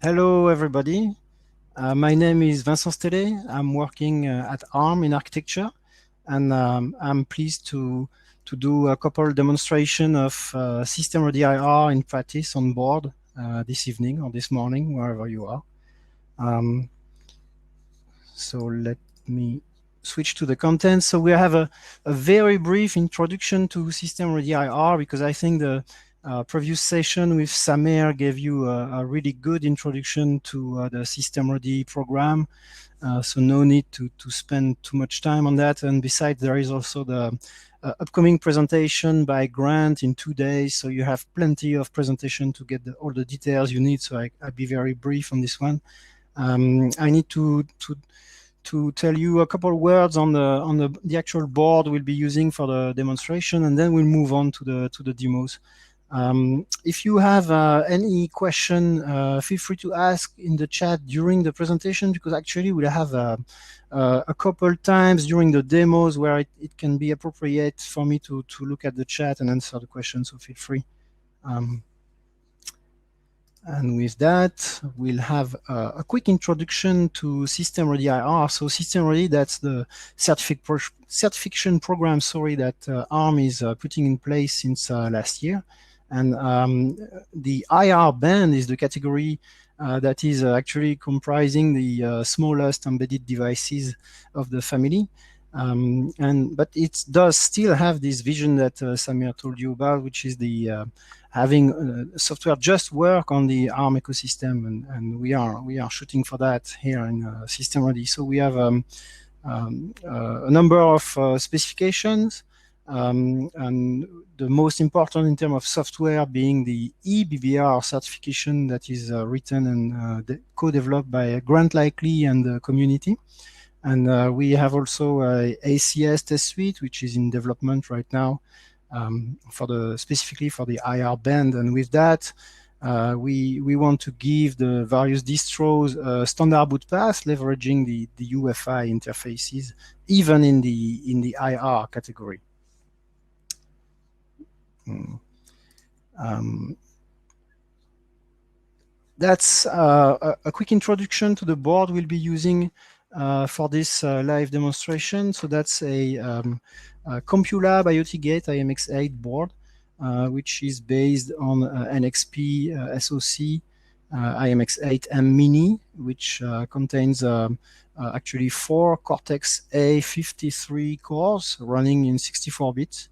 Hello, everybody. My name is Vincent Stelle. I'm working at ARM in architecture, and I'm pleased to do a couple demonstration of SystemReady IR in practice on board this evening or this morning, wherever you are. So let me switch to the content. So we have a very brief introduction to SystemReady IR because I think the previous session with Samer gave you a really good introduction to the SystemReady program. So no need to spend too much time on that. And besides, there is also the upcoming presentation by Grant in 2 days. So you have plenty of presentation to get all the details you need. So I'll be very brief on this one. I need to tell you a couple words on the actual board we'll be using for the demonstration, and then we'll move on to the demos. If you have any question, feel free to ask in the chat during the presentation, because actually we'll have a couple times during the demos where it can be appropriate for me to look at the chat and answer the questions, so feel free. And with that, we'll have a quick introduction to SystemReady IR. So SystemReady, that's the certification program, that ARM is putting in place since last year. And the IR band is the category that is actually comprising the smallest embedded devices of the family. But it does still have this vision that Samir told you about, which is the having software just work on the ARM ecosystem, and we are shooting for that here in SystemReady. So we have a number of specifications, and the most important in terms of software being the eBBR certification that is written and co-developed by Grant Likely and the community. And we have also a ACS test suite, which is in development right now, specifically for the IR band. And with that, we want to give the various distros standard boot path, leveraging the UEFI interfaces, even in the IR category. That's a quick introduction to the board we'll be using for this live demonstration. So that's a Compulab IOT-GATE-IMX8 board, which is based on NXP SoC IMX8M Mini, which contains actually 4 Cortex-A53 cores running in 64 bits.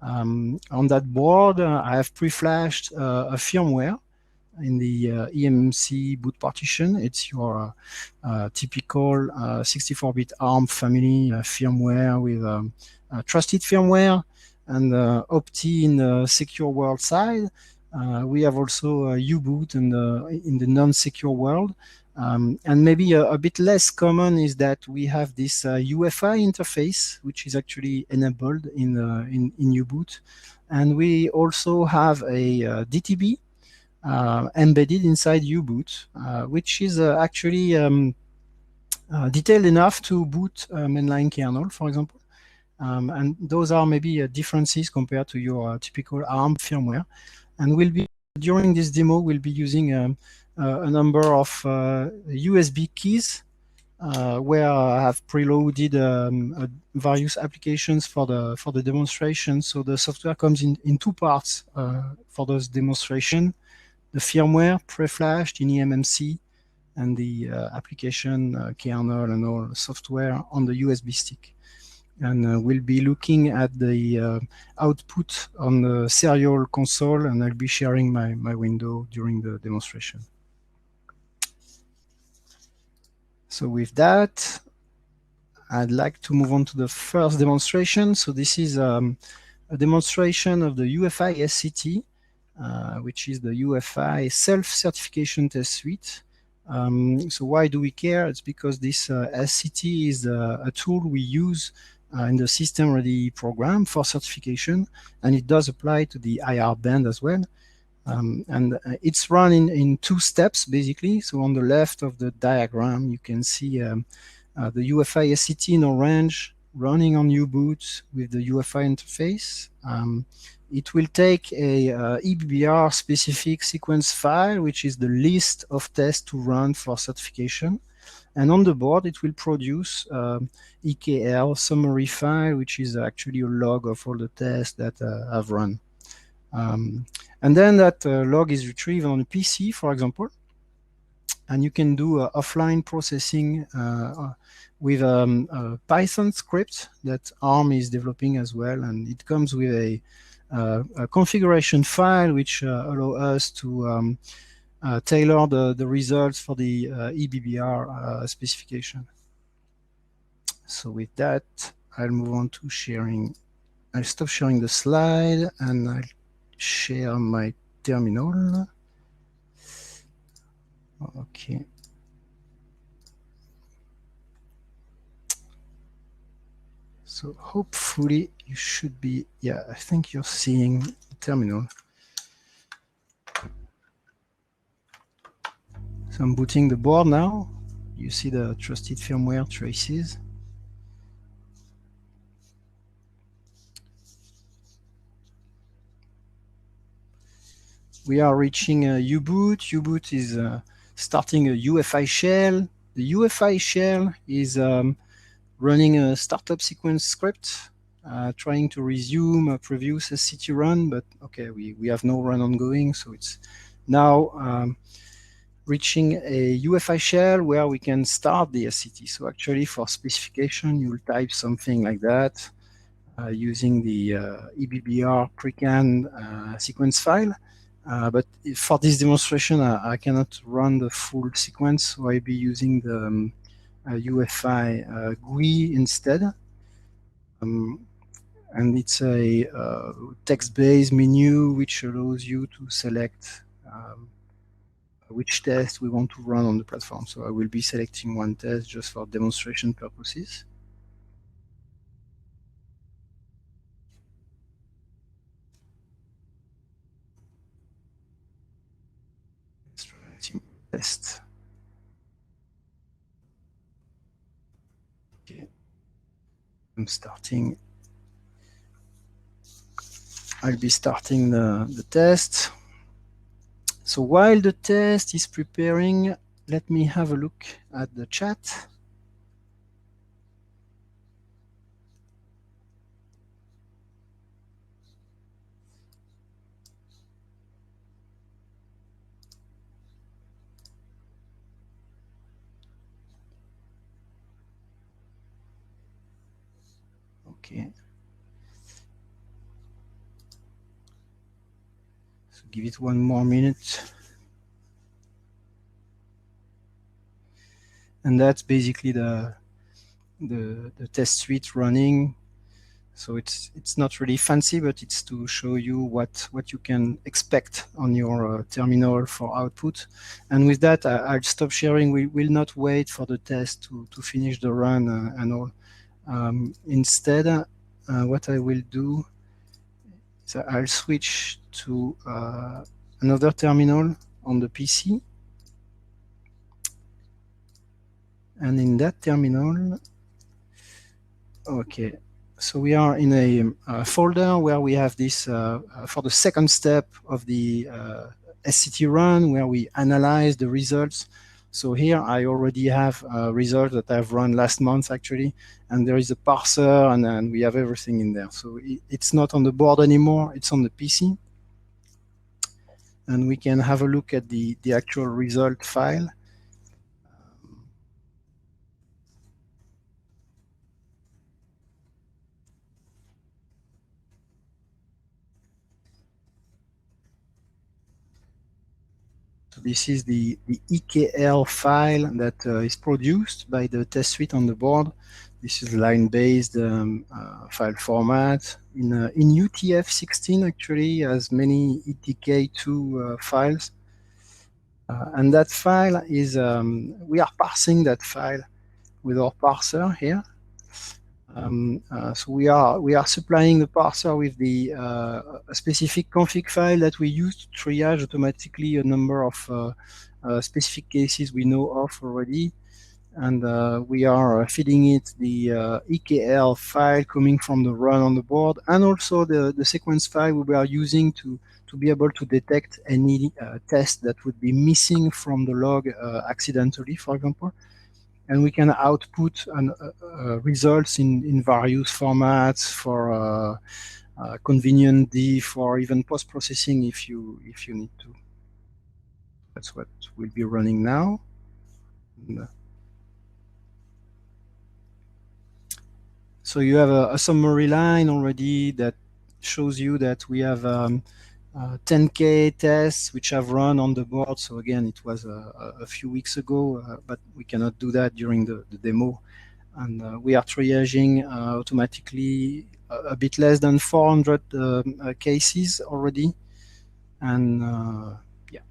On that board, I have pre-flashed a firmware in the eMMC boot partition. It's your typical 64-bit ARM family firmware with trusted firmware and Opti in the secure world side. We have also U-boot in the non-secure world. And maybe a bit less common is that we have this UEFI interface, which is actually enabled in U-boot. And we also have a DTB embedded inside U-boot, which is actually detailed enough to boot mainline kernel, for example. And those are maybe differences compared to your typical ARM firmware. And during this demo, we'll be using a number of USB keys where I have preloaded various applications for the demonstration. So the software comes in 2 parts for those demonstration: the firmware pre-flashed in eMMC, and the application kernel and all software on the USB stick. And we'll be looking at the output on the serial console, and I'll be sharing my window during the demonstration. So with that, I'd like to move on to the first demonstration. So this is a demonstration of the UEFI SCT, which is the UEFI Self Certification Test suite. So why do we care? It's because this SCT is a tool we use in the SystemReady program for certification, and it does apply to the IR band as well. And it's run in 2 steps, basically. So on the left of the diagram, you can see the UEFI SCT in orange running on U-boot with the UEFI interface. it will take a EBBR specific sequence file, which is the list of tests to run for certification. And on the board, it will produce EKL summary file, which is actually a log of all the tests that I've run. And then that log is retrieved on a PC, for example, and you can do offline processing with a Python script that ARM is developing as well, and it comes with a configuration file which allow us to tailor the results for the EBBR specification. So with that, I'll move on to sharing. I'll stop sharing the slide and I'll share my terminal. Okay. So hopefully you should be, yeah, I think you're seeing the terminal. So I'm booting the board now. You see the trusted firmware traces. We are reaching a U-boot. U-boot is starting a UEFI shell. The UEFI shell is running a startup sequence script, trying to resume a previous SCT run, but okay, we have no run ongoing, so it's now reaching a UEFI shell where we can start the SCT. So actually for specification, you'll type something like that using the EBBR pre-canned sequence file. But for this demonstration, I cannot run the full sequence, so I'll be using the UEFI GUI instead. And it's a text-based menu which allows you to select which test we want to run on the platform. So I will be selecting one test just for demonstration purposes. Test. Okay. I'm starting. I'll be starting the test. So while the test is preparing, let me have a look at the chat. Okay. So give it one more minute. And that's basically the test suite running. So it's not really fancy, but it's to show you what you can expect on your terminal for output. And with that, I'll stop sharing. We will not wait for the test to finish the run and all. Instead, what I will do is I'll switch to another terminal on the PC. And in that terminal, okay, so we are in a folder where we have this for the second step of the SCT run, where we analyze the results. So here I already have a result that I've run last month actually, and there is a parser and we have everything in there. So it's not on the board anymore, it's on the PC. And we can have a look at the actual result file. So this is the EKL file that is produced by the test suite on the board. This is line-based file format. In UTF-16 actually has many ETK2 files. And that file is, we are parsing that file with our parser here. So we are supplying the parser with the a specific config file that we use to triage automatically a number of specific cases we know of already. and we are feeding it the EKL file coming from the run on the board, and also the sequence file we are using to be able to detect any test that would be missing from the log accidentally, for example. And we can output results in various formats for convenient diff or even post-processing if you need to. That's what will be running now. So you have a summary line already that shows you that we have 10K tests which have run on the board. So again, it was a few weeks ago, but we cannot do that during the demo. And we are triaging automatically a bit less than 400 cases already. And yeah,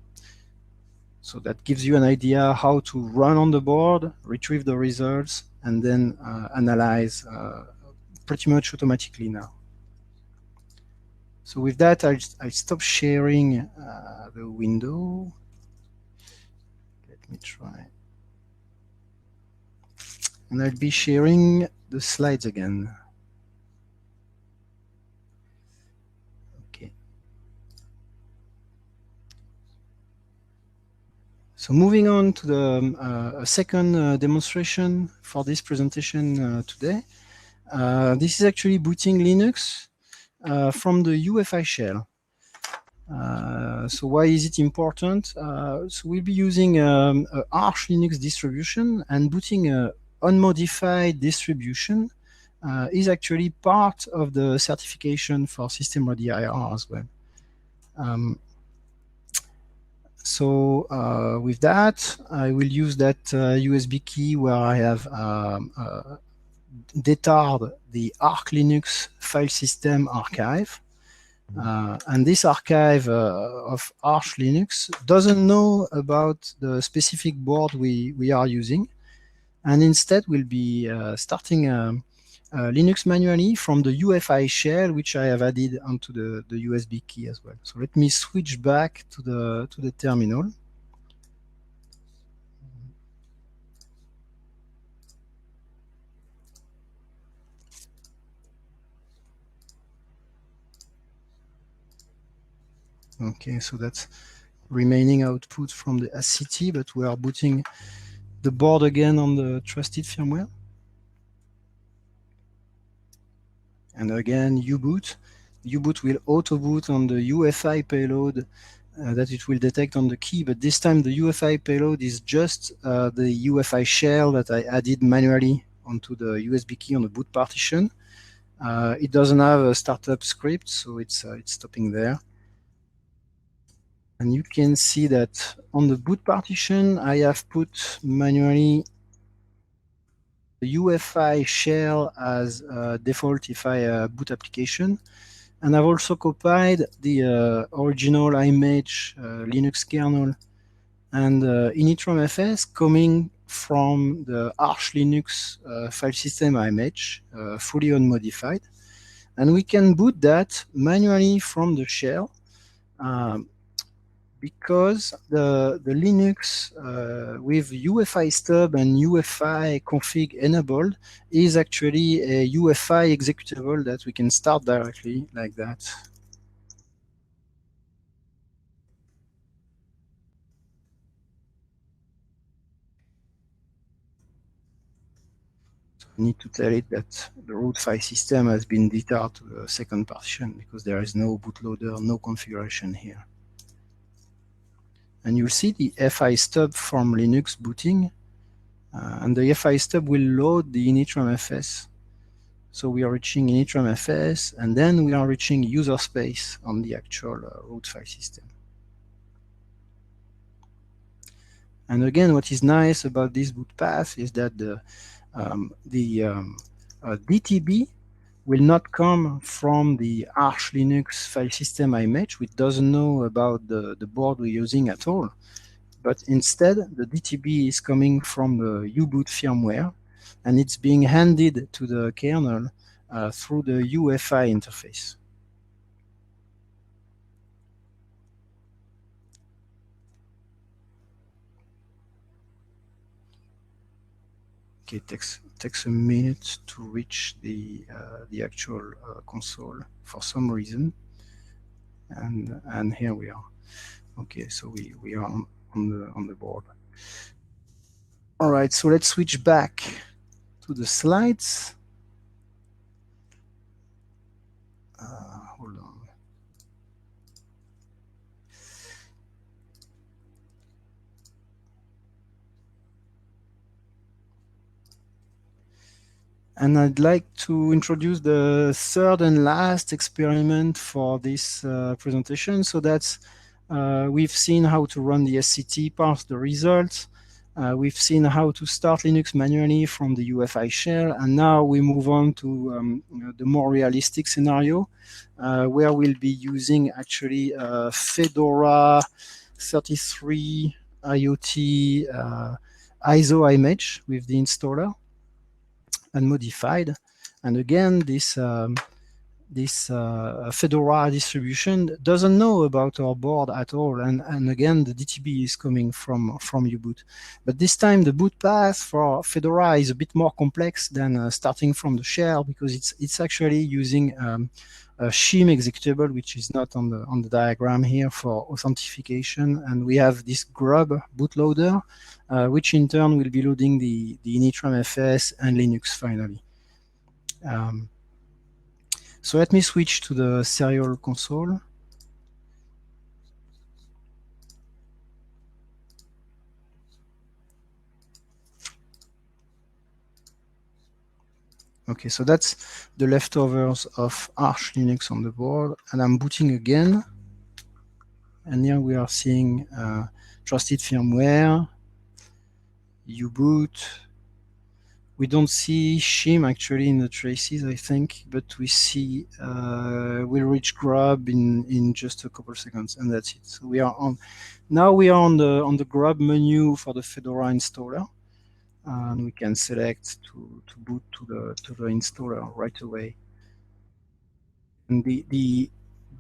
so that gives you an idea how to run on the board, retrieve the results, and then analyze pretty much automatically now. So with that, I'll stop sharing the window. Let me try. And I'll be sharing the slides again. Okay. So moving on to the second demonstration for this presentation today. This is actually booting Linux from the UEFI shell. So why is it important? So we'll be using a Arch Linux distribution, and booting a unmodified distribution is actually part of the certification for SystemReady IR as well. So with that, I will use that USB key where I have detard the Arch Linux file system archive. And this archive of Arch Linux doesn't know about the specific board we are using, and instead we'll be starting Linux manually from the UEFI shell, which I have added onto the USB key as well. So let me switch back to the terminal. Okay, so that's remaining output from the ACT, but we are booting the board again on the trusted firmware. And again, U-boot. U-boot will auto-boot on the UEFI payload that it will detect on the key, but this time the UEFI payload is just the UEFI shell that I added manually onto the USB key on the boot partition. It doesn't have a startup script, so it's stopping there. And you can see that on the boot partition, I have put manually the UEFI shell as default UEFI boot application. And I've also copied the original image Linux kernel and initramfs coming from the Arch Linux file system image, fully unmodified. And we can boot that manually from the shell because the Linux with UEFI stub and UEFI config enabled is actually a UEFI executable that we can start directly like that. So we need to tell it that the root file system has been detarred to the second partition because there is no bootloader, no configuration here. And you'll see the FI stub from Linux booting, and the FI stub will load the initramfs. So we are reaching initramfs, and then we are reaching user space on the actual root file system. And again, what is nice about this boot path is that the DTB will not come from the Arch Linux file system image, which doesn't know about the board we're using at all. But instead, the DTB is coming from the U-boot firmware, and it's being handed to the kernel through the UEFI interface. Okay, it takes a minute to reach the actual console for some reason, and here we are. Okay, so we are on the board. All right, so let's switch back to the slides. Hold on. And I'd like to introduce the third and last experiment for this presentation. So that's we've seen how to run the SCT, parse the results. We've seen how to start Linux manually from the UEFI shell, and now we move on to the more realistic scenario, where we'll be using actually Fedora 33 IoT ISO-IMX with the installer and modified. And again, this Fedora distribution doesn't know about our board at all. And again, the DTB is coming from U-boot. But this time, the boot path for Fedora is a bit more complex than starting from the shell, because it's actually using a shim executable, which is not on the diagram here, for authentication. And we have this grub bootloader, which in turn will be loading the initramfs and Linux finally. So let me switch to the serial console. Okay, so that's the leftovers of Arch Linux on the board, and I'm booting again. And here we are seeing trusted firmware, U-boot. We don't see shim actually in the traces, I think, but we see we'll reach grub in just a couple seconds, and that's it. So we are on. Now we are on the grub menu for the Fedora installer, and we can select to boot to the installer right away. And the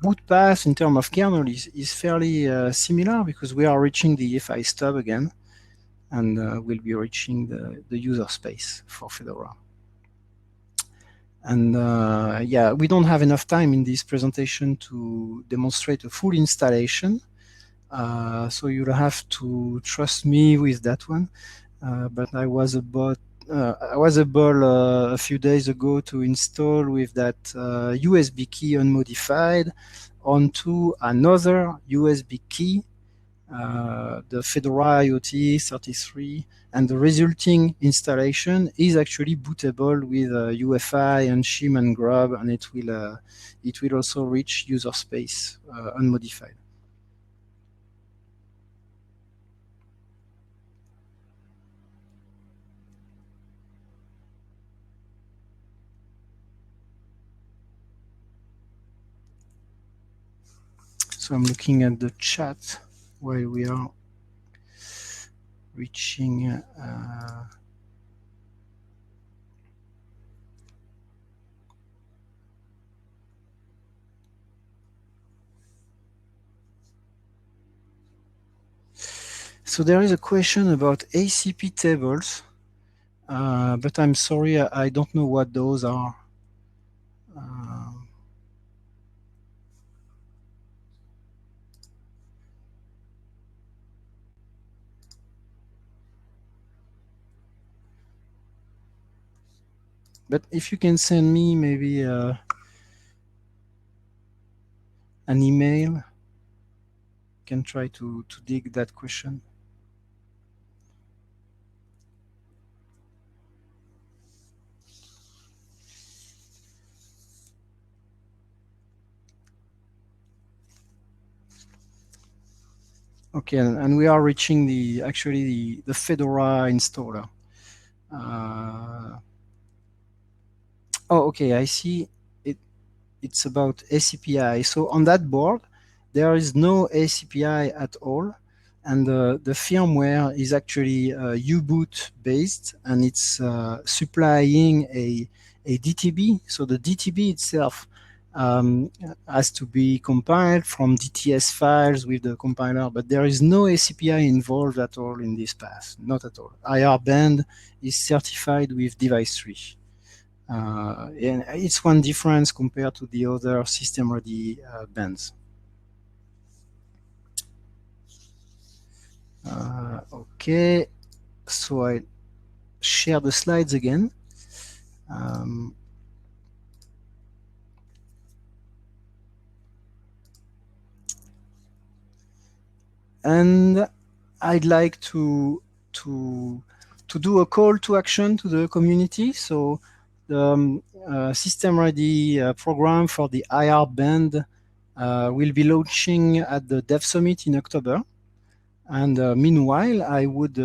boot path in terms of kernel is fairly similar, because we are reaching the EFI stub again, and we'll be reaching the user space for Fedora. And yeah, we don't have enough time in this presentation to demonstrate a full installation, so you'll have to trust me with that one. But I was able a few days ago to install with that USB key unmodified onto another USB key, the Fedora IoT 33, and the resulting installation is actually bootable with UEFI and shim and grub, and it will also reach user space unmodified. So I'm looking at the chat while we are reaching so there is a question about ACP tables, but I'm sorry, I don't know what those are. But if you can send me maybe an email, I can try to dig that question. Okay, and we are reaching actually the Fedora installer. Oh, okay, I see it's about ACPI. So on that board, there is no ACPI at all, and the firmware is actually U-boot based, and it's supplying a DTB. So the DTB itself has to be compiled from DTS files with the compiler, but there is no ACPI involved at all in this path, not at all. IR band is certified with device 3. And it's one difference compared to the other SystemReady bands. Okay, so I share the slides again. And I'd like to do a call to action to the community. So the SystemReady program for the IR band will be launching at the Dev Summit in October. And meanwhile, I would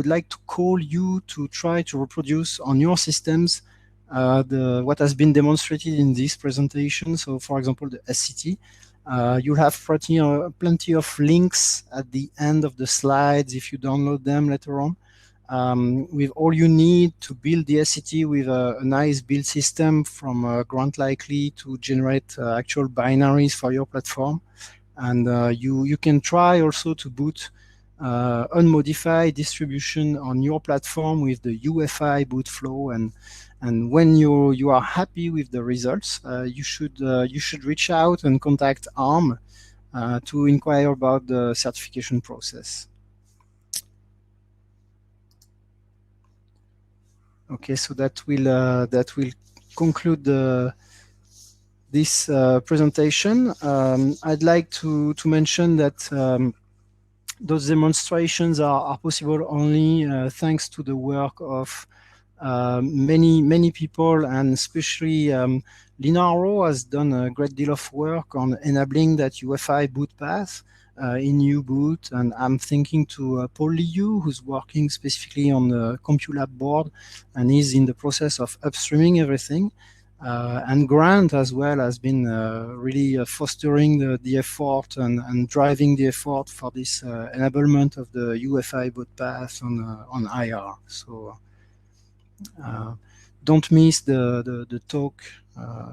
like to call you to try to reproduce on your systems what has been demonstrated in this presentation. So, for example, the SCT. You'll have plenty of links at the end of the slides if you download them later on. With all you need to build the SCT with a nice build system from Grant Likely to generate actual binaries for your platform. And you can try also to boot unmodified distribution on your platform with the UEFI boot flow. And when you are happy with the results, you should reach out and contact ARM to inquire about the certification process. Okay, so that will conclude this presentation. I'd like to mention that those demonstrations are possible only thanks to the work of many people, and especially Linaro has done a great deal of work on enabling that UEFI boot path in U-boot. And I'm thinking to Paul Liu, who's working specifically on the Compulab board and is in the process of upstreaming everything. And Grant as well has been really fostering the effort and driving the effort for this enablement of the UEFI boot path on IR. So don't miss the talk,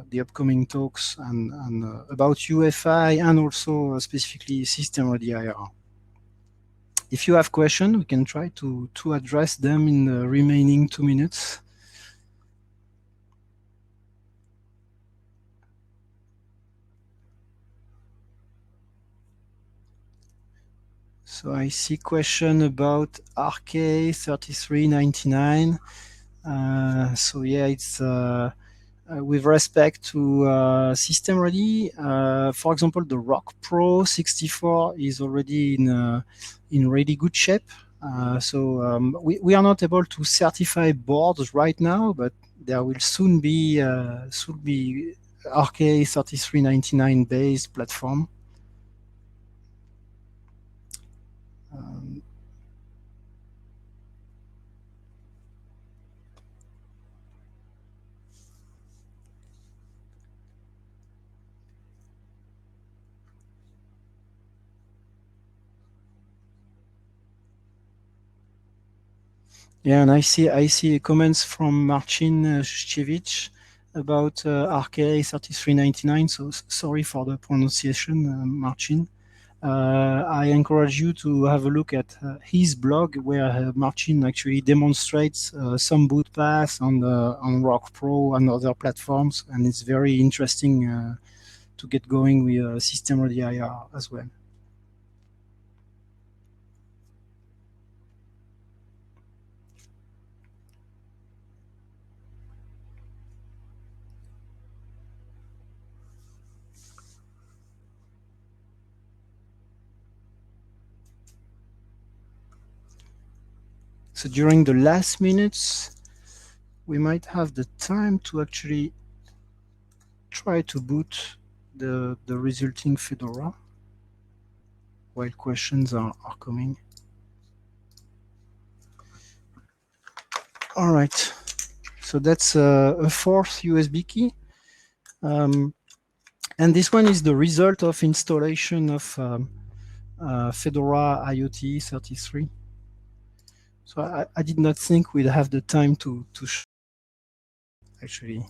the upcoming talks and about UEFI and also specifically SystemReady IR. If you have questions, we can try to address them in the remaining 2 minutes. So I see question about RK3399. So yeah, it's with respect to SystemReady. For example, the Rock Pro 64 is already in really good shape. So we are not able to certify boards right now, but there will soon be RK3399 based platform. Yeah, and I see comments from Marcin Szewicz about RK3399. So sorry for the pronunciation, Marcin. I encourage you to have a look at his blog, where Marcin actually demonstrates some boot paths on Rock Pro and other platforms, and it's very interesting to get going with SystemReady IR as well. So during the last minutes, we might have the time to actually try to boot the resulting Fedora while questions are coming. All right, so that's a fourth USB key. And this one is the result of installation of Fedora IoT 33. So I did not think we'd have the time to show actually.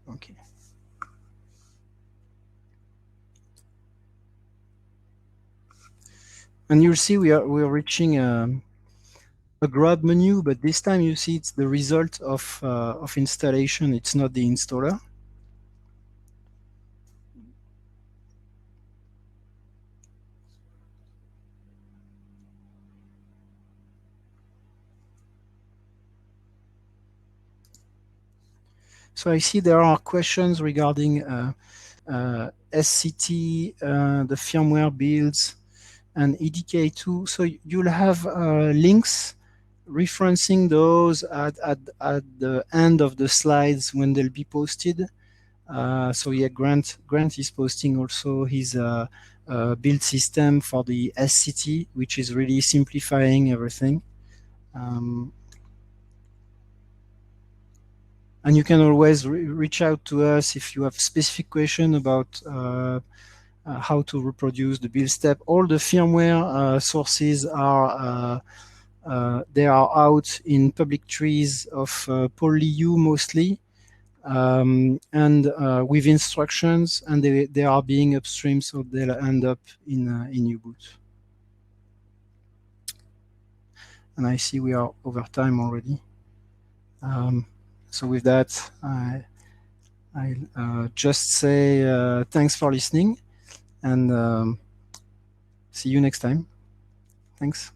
Okay. And you'll see we are reaching a grab menu, but this time you see it's the result of installation. It's not the installer. So I see there are questions regarding SCT, the firmware builds, and EDK2. So you'll have links referencing those at the end of the slides when they'll be posted. So yeah, Grant is posting also his build system for the SCT, which is really simplifying everything. And you can always reach out to us if you have specific question about how to reproduce the build step. All the firmware sources are they are out in public trees of Paul Liu mostly, and with instructions, and they are being upstream, so they'll end up in U-boot. And I see we are over time already. So with that, I'll just say thanks for listening, and see you next time. Thanks.